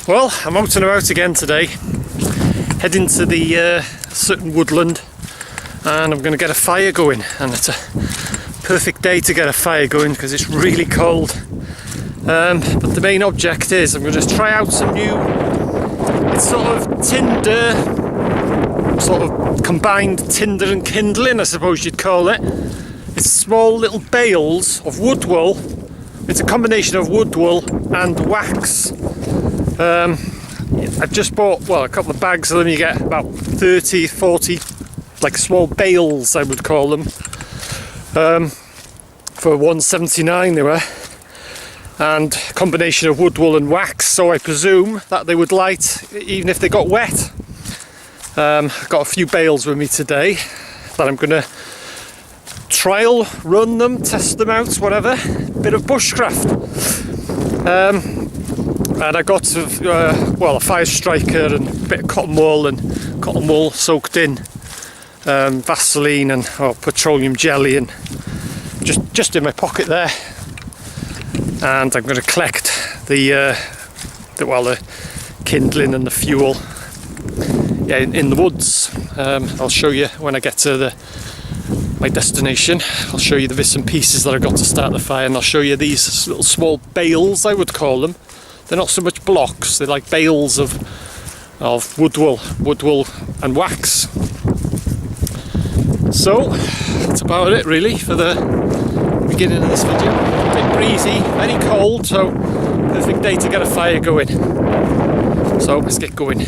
Well, I'm out and about again today, heading to the certain woodland, and I'm going to get a fire going, and it's a perfect day to get a fire going because it's really cold. But the main object is I'm going to try out some new, it's sort of tinder, sort of combined tinder and kindling, I suppose you'd call it. It's small little bales of wood wool. It's a combination of wood wool and wax. I've just bought, well, a couple of bags of them. You get about 30, 40 like small bales, I would call them, for $1.79 they were, and combination of wood wool and wax, so I presume that they would light even if they got wet. I've got a few bales with me today that I'm going to trial run them, test them out, whatever, bit of bushcraft. And I got a fire striker and a bit of cotton wool soaked in Vaseline and petroleum jelly, and just in my pocket there. And I'm going to collect the kindling and the fuel, in the woods. I'll show you when I get to my destination. I'll show you the bits and pieces that I got to start the fire, and I'll show you these little small bales, I would call them. They're not so much blocks, they're like bales of wood wool and wax. So that's about it really for the beginning of this video. A bit breezy, very cold, so perfect day to get a fire going. So let's get going.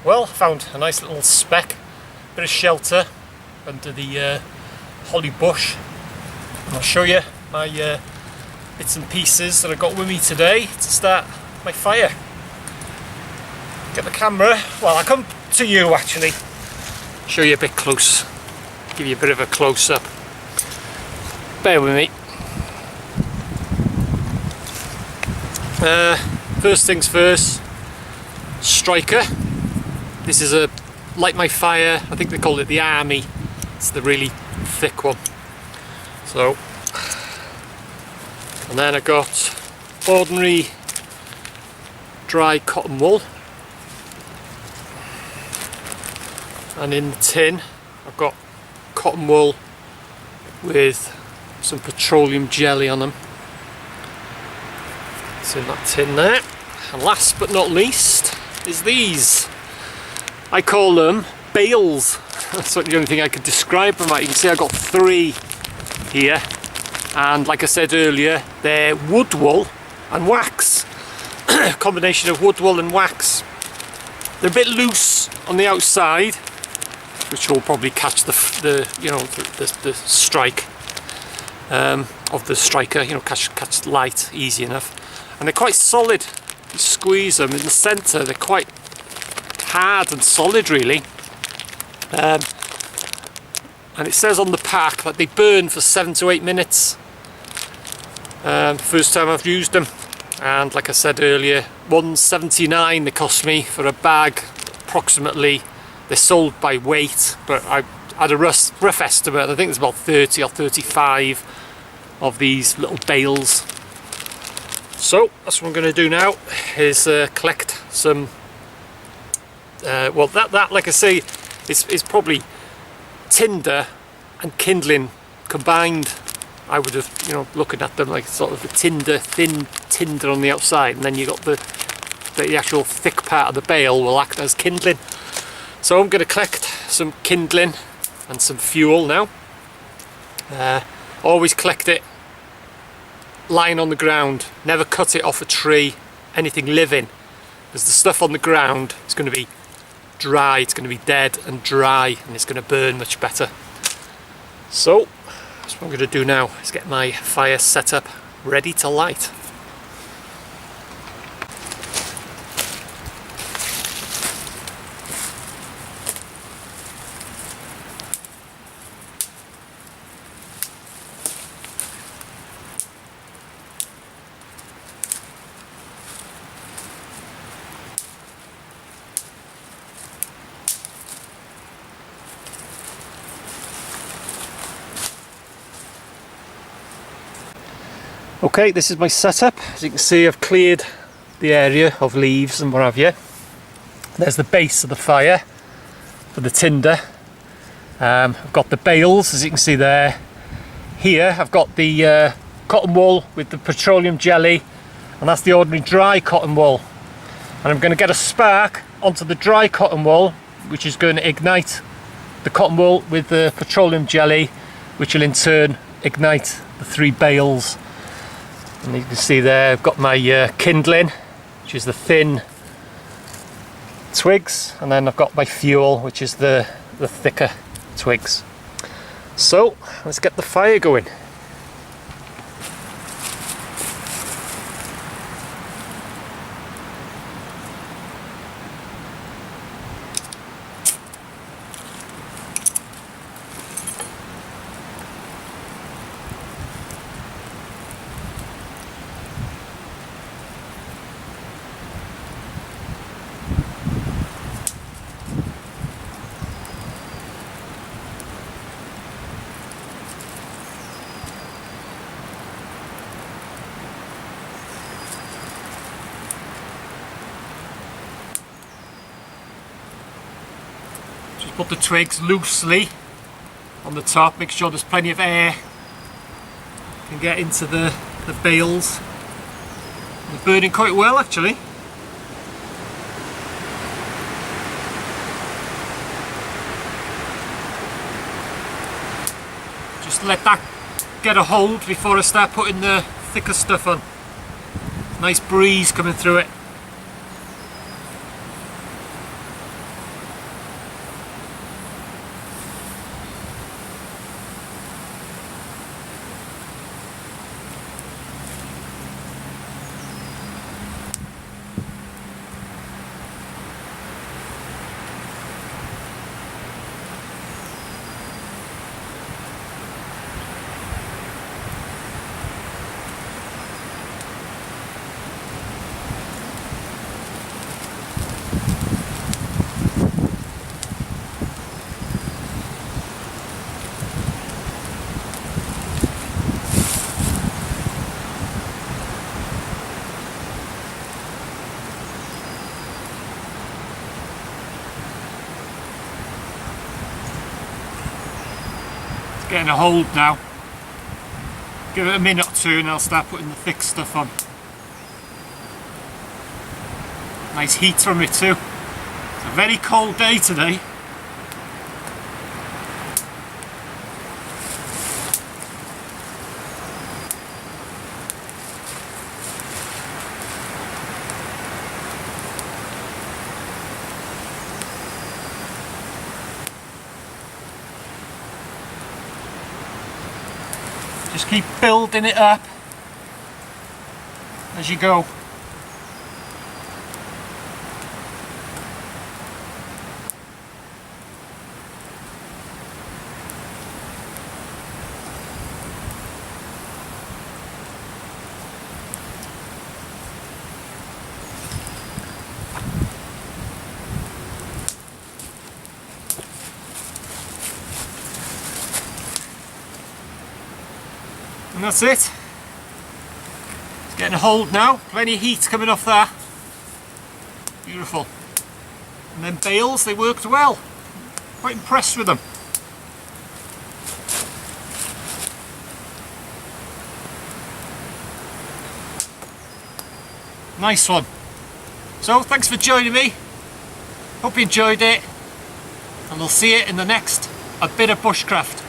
Well, I found a nice little speck, bit of shelter under the holly bush, and I'll show you my bits and pieces that I got with me today to start my fire. Get the camera, well, I'll come to you actually, show you a bit close, give you a bit of a close-up. Bear with me. First things first, striker. This is a light my fire, I think they call it the Army. It's the really thick one. So, and then I got ordinary dry cotton wool, and in the tin I've got cotton wool with some petroleum jelly on them. It's in that tin there. And last but not least is these. I call them bales. That's the only thing I could describe them at. You can see I've got 3 here, and like I said earlier, they're wood wool and wax. Combination of wood wool and wax. They're a bit loose on the outside, which will probably catch the strike of the striker. Catch light easy enough, and they're quite solid. You squeeze them in the centre, they're quite hard and solid really, and it says on the pack that they burn for 7 to 8 minutes. First time I've used them, and like I said earlier, $1.79 they cost me for a bag approximately. They're sold by weight, but I had a rough estimate. I think there's about 30 or 35 of these little bales. So that's what I'm going to do now, is collect some that like I say is probably tinder and kindling combined. I would have, looking at them like sort of a thin tinder on the outside, and then you got the actual thick part of the bale will act as kindling. So I'm going to collect some kindling and some fuel now. Always collect it lying on the ground, never cut it off a tree, anything living, because the stuff on the ground is going to be dry, it's going to be dead and dry, and it's going to burn much better. So that's what I'm going to do now, is get my fire set up ready to light. Okay, this is my setup. As you can see, I've cleared the area of leaves and what have you. There's the base of the fire for the tinder. I've got the bales, as you can see there. Here I've got the cotton wool with the petroleum jelly, and that's the ordinary dry cotton wool. And I'm going to get a spark onto the dry cotton wool, which is going to ignite the cotton wool with the petroleum jelly, which will in turn ignite the 3 bales. And you can see there I've got my kindling, which is the thin twigs, and then I've got my fuel, which is the thicker twigs. So let's get the fire going. Just put the twigs loosely on the top, make sure there's plenty of air can get into the bales. They're burning quite well actually. Just let that get a hold before I start putting the thicker stuff on. Nice breeze coming through it. Getting a hold now. Give it a minute or two and I'll start putting the thick stuff on. Nice heat from it too. It's a very cold day today. Just keep building it up as you go. And that's it. It's getting a hold now. Plenty of heat coming off there. Beautiful. And then bales, they worked well. Quite impressed with them. Nice one. So thanks for joining me. Hope you enjoyed it. And we'll see you in the next A Bit of Bushcraft.